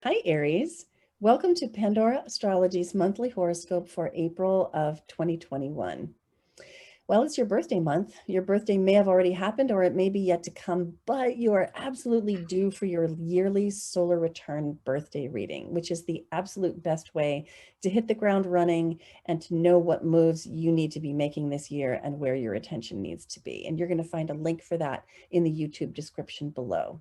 Hi, Aries. Welcome to Pandora Astrology's monthly horoscope for April of 2021. Well, it's your birthday month. Your birthday may have already happened or it may be yet to come, but you are absolutely due for your yearly solar return birthday reading, which is the absolute best way to hit the ground running and to know what moves you need to be making this year and where your attention needs to be. And you're going to find a link for that in the YouTube description below.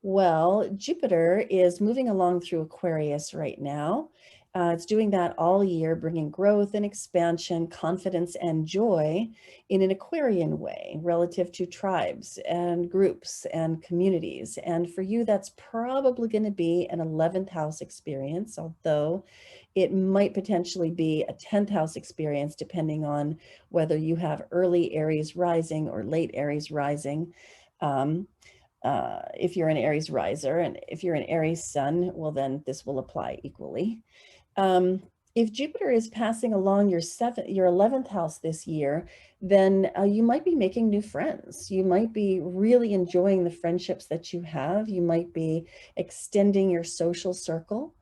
Well, Jupiter is moving along through Aquarius right now. It's doing that all year, bringing growth and expansion, confidence and joy in an Aquarian way relative to tribes and groups and communities. And for you, that's probably going to be an 11th house experience, although it might potentially be a 10th house experience, depending on whether you have early Aries rising or late Aries rising. If you're an Aries riser, and if you're an Aries sun, well, then this will apply equally. If Jupiter is passing along your 11th house this year, then you might be making new friends. You might be really enjoying the friendships that you have. You might be extending your social circle.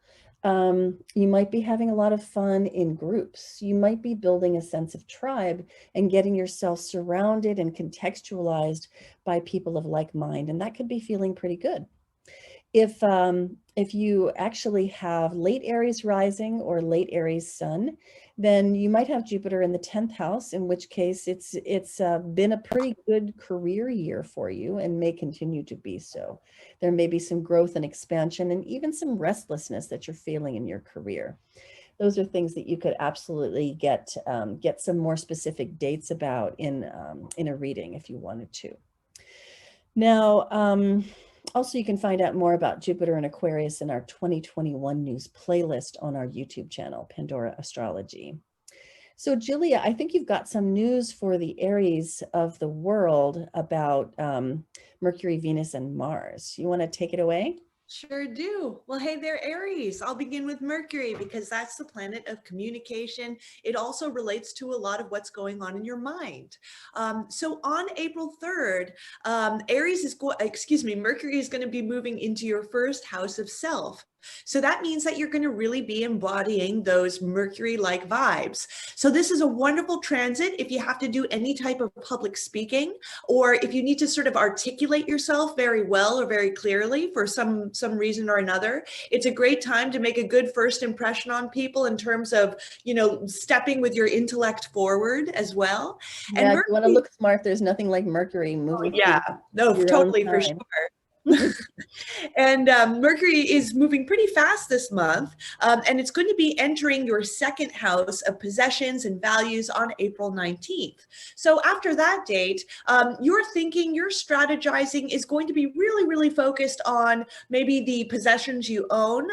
You might be having a lot of fun in groups. You might be building a sense of tribe and getting yourself surrounded and contextualized by people of like mind, and that could be feeling pretty good. If you actually have late Aries rising or late Aries sun, then you might have Jupiter in the 10th house, in which case it's been a pretty good career year for you and may continue to be so. There may be some growth and expansion and even some restlessness that you're feeling in your career. Those are things that you could absolutely get some more specific dates about in a reading if you wanted to. Now, also, you can find out more about Jupiter and Aquarius in our 2021 news playlist on our YouTube channel, Pandora Astrology. So, Julia, I think you've got some news for the Aries of the world about Mercury, Venus, and Mars. You want to take it away? Sure do. Well, hey there, Aries. I'll begin with Mercury because that's the planet of communication. It also relates to a lot of what's going on in your mind. So on April 3rd, Mercury is going to be moving into your first house of self. So that means that you're going to really be embodying those Mercury-like vibes. So this is a wonderful transit if you have to do any type of public speaking, or if you need to sort of articulate yourself very well or very clearly for some reason or another. It's a great time to make a good first impression on people in terms of, stepping with your intellect forward as well. Yeah, And if you want to Mercury, look smart, there's nothing like Mercury moving yeah, through no, your own totally, for sure. time. And Mercury is moving pretty fast this month, and it's going to be entering your second house of possessions and values on April 19th. So after that date, your thinking, your strategizing is going to be really, really focused on maybe the possessions you own.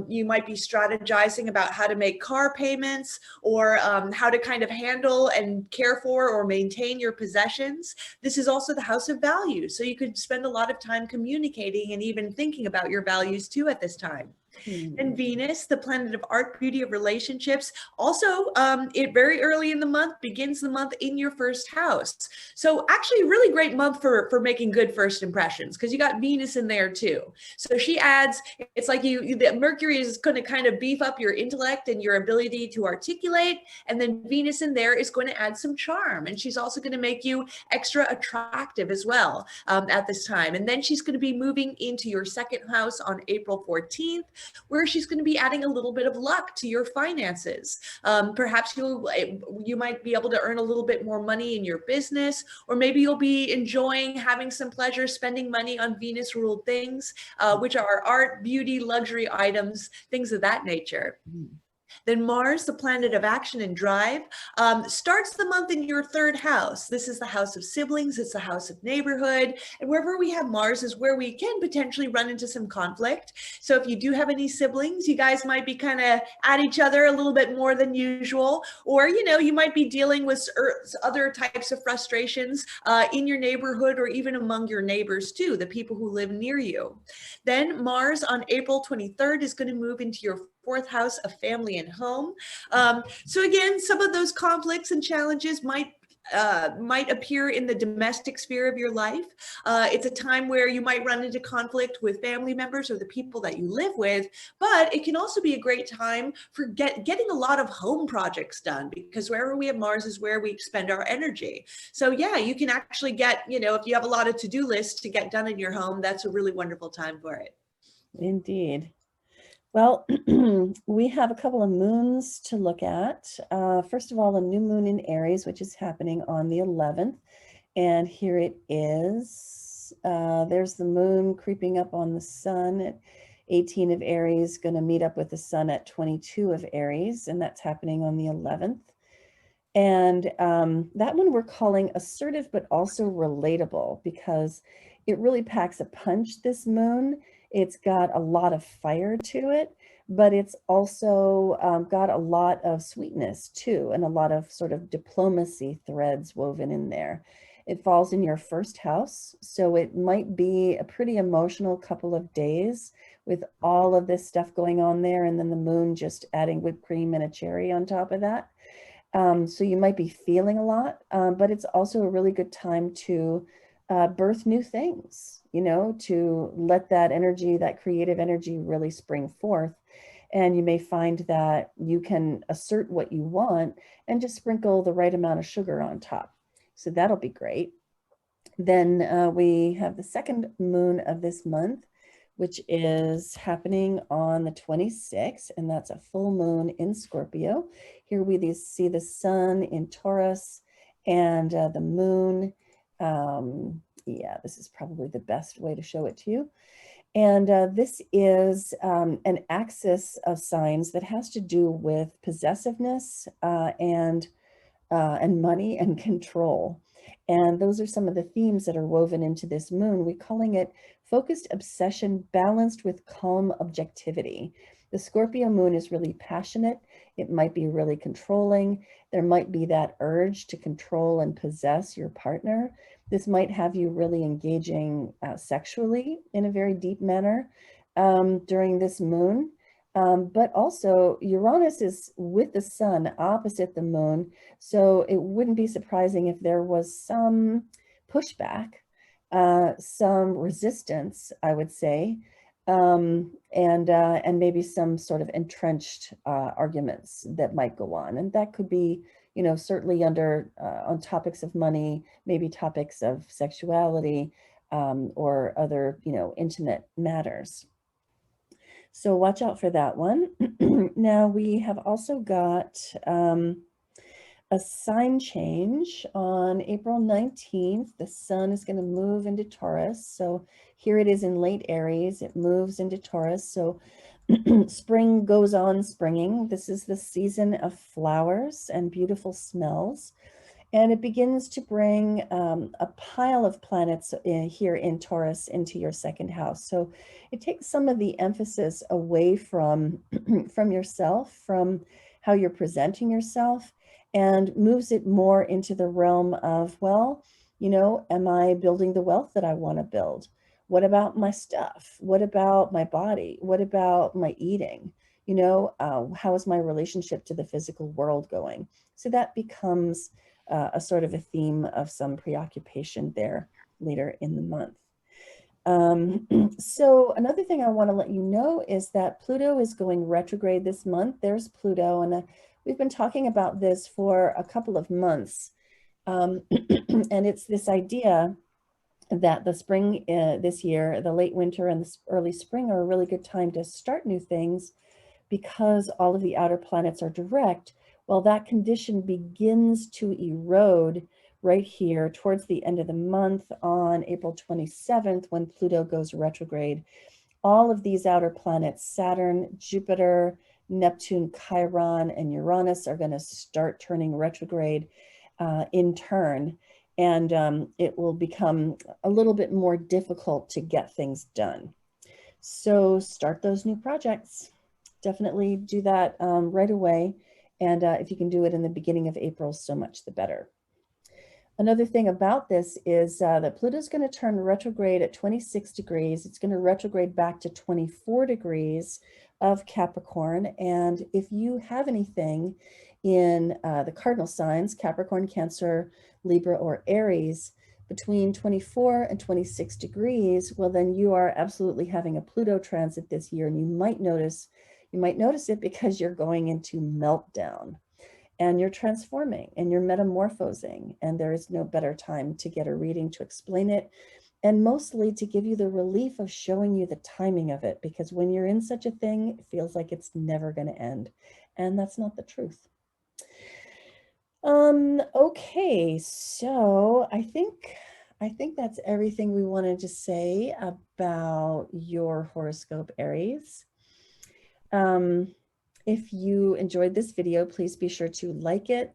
You might be strategizing about how to make car payments or how to kind of handle and care for or maintain your possessions. This is also the house of values, so you could spend a lot of time communicating and even thinking about your values too at this time. And Venus, the planet of art, beauty, of relationships, also it very early in the month begins the month in your first house. So actually a really great month for making good first impressions, because you got Venus in there too. So she adds, it's like Mercury is going to kind of beef up your intellect and your ability to articulate, and then Venus in there is going to add some charm, and she's also going to make you extra attractive as well at this time. And then she's going to be moving into your second house on April 14th, where she's going to be adding a little bit of luck to your finances. Perhaps you might be able to earn a little bit more money in your business, or maybe you'll be enjoying having some pleasure spending money on Venus ruled things, which are art, beauty, luxury items, things of that nature. Then Mars, the planet of action and drive, starts the month in your third house. This is the house of siblings. It's the house of neighborhood. And wherever we have Mars is where we can potentially run into some conflict. So if you do have any siblings, you guys might be kind of at each other a little bit more than usual. Or, you might be dealing with other types of frustrations in your neighborhood or even among your neighbors too, the people who live near you. Then Mars on April 23rd is going to move into your fourth house of family and home. So again, some of those conflicts and challenges might might appear in the domestic sphere of your life. It's a time where you might run into conflict with family members or the people that you live with, but it can also be a great time for getting a lot of home projects done, because wherever we have Mars is where we expend our energy. So yeah, you can actually get, if you have a lot of to-do lists to get done in your home, that's a really wonderful time for it. Indeed. Well, we have a couple of moons to look at. First of all, a new moon in Aries, which is happening on the 11th. And here it is. There's the moon creeping up on the sun at 18 of Aries, going to meet up with the sun at 22 of Aries, and that's happening on the 11th. And that one we're calling assertive, but also relatable, because it really packs a punch, this moon. It's got a lot of fire to it, but it's also got a lot of sweetness too, and a lot of sort of diplomacy threads woven in there. It falls in your first house, so it might be a pretty emotional couple of days with all of this stuff going on there, and then the moon just adding whipped cream and a cherry on top of that. So you might be feeling a lot, but it's also a really good time to birth new things, to let that energy, that creative energy really spring forth. And you may find that you can assert what you want and just sprinkle the right amount of sugar on top. So that'll be great. Then we have the second moon of this month, which is happening on the 26th, and that's a full moon in Scorpio. Here we see the sun in Taurus and the moon. Yeah, this is probably the best way to show it to you. And this is an axis of signs that has to do with possessiveness and money and control. And those are some of the themes that are woven into this moon. We're calling it focused obsession balanced with calm objectivity. The Scorpio moon is really passionate. It might be really controlling. There might be that urge to control and possess your partner. This might have you really engaging sexually in a very deep manner during this moon. But also Uranus is with the sun opposite the moon. So it wouldn't be surprising if there was some pushback, some resistance, I would say, and maybe some sort of entrenched arguments that might go on. And that could be, certainly on topics of money, maybe topics of sexuality, or other, intimate matters. So watch out for that one. Now we have also got a sign change on April 19th. The sun is going to move into Taurus. So here it is in late Aries. It moves into Taurus. So spring goes on springing. This is the season of flowers and beautiful smells. And it begins to bring a pile of planets here in Taurus into your second house. So it takes some of the emphasis away from, from yourself, from how you're presenting yourself, and moves it more into the realm of, well, am I building the wealth that I want to build? What about my stuff? What about my body? What about my eating? How is my relationship to the physical world going? So that becomes a sort of a theme of some preoccupation there later in the month. So another thing I want to let you know is that Pluto is going retrograde this month. There's Pluto, and we've been talking about this for a couple of months. And it's this idea that the spring this year, the late winter and the early spring are a really good time to start new things, because all of the outer planets are direct. Well, that condition begins to erode right here towards the end of the month on April 27th, when Pluto goes retrograde. All of these outer planets, Saturn, Jupiter, Neptune, Chiron, and Uranus, are going to start turning retrograde in turn. And it will become a little bit more difficult to get things done. So start those new projects. Definitely do that right away. And if you can do it in the beginning of April, so much the better. Another thing about this is that Pluto's going to turn retrograde at 26 degrees. It's going to retrograde back to 24 degrees of Capricorn. And if you have anything in the cardinal signs, Capricorn, Cancer, Libra, or Aries, between 24 and 26 degrees, well, then you are absolutely having a Pluto transit this year. And you might notice it because you're going into meltdown. And you're transforming and you're metamorphosing, and there is no better time to get a reading to explain it, and mostly to give you the relief of showing you the timing of it, because when you're in such a thing, it feels like it's never going to end, and that's not the truth. Okay, so I think that's everything we wanted to say about your horoscope, Aries. If you enjoyed this video, please be sure to like it,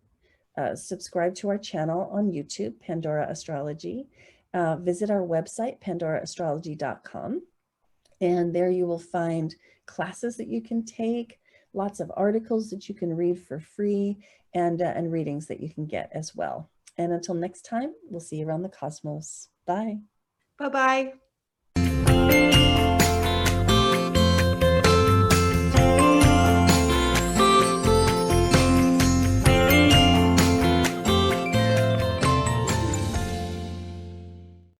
subscribe to our channel on YouTube, Pandora Astrology. Visit our website, pandoraastrology.com. And there you will find classes that you can take, lots of articles that you can read for free, and readings that you can get as well. And until next time, we'll see you around the cosmos. Bye. Bye-bye.